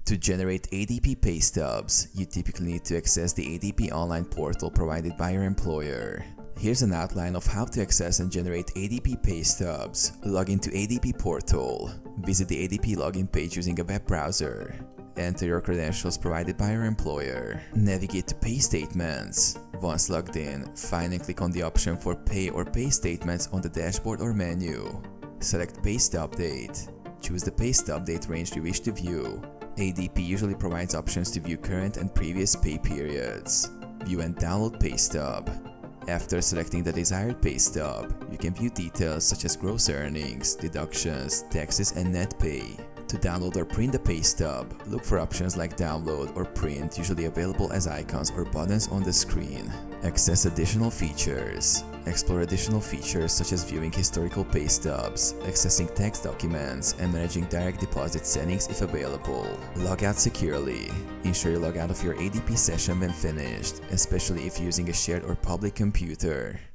To generate ADP pay stubs, you typically need to access the ADP online portal provided by your employer. Here's an outline of how to access and generate ADP pay stubs. Log into ADP portal. Visit the ADP login page using a web browser. Enter your credentials provided by your employer. Navigate to Pay Statements. Once logged in, find and click on the option for Pay or Pay Statements on the dashboard or menu. Select Pay Stub Date. Choose the pay stub date range you wish to view. ADP usually provides options to view current and previous pay periods. View and download pay stub. After selecting the desired pay stub, you can view details such as gross earnings, deductions, taxes, and net pay. To download or print the pay stub, look for options like download or print, usually available as icons or buttons on the screen. Access additional features. Explore additional features such as viewing historical pay stubs, accessing tax documents, and managing direct deposit settings if available. Log out securely. Ensure you log out of your ADP session when finished, especially if using a shared or public computer.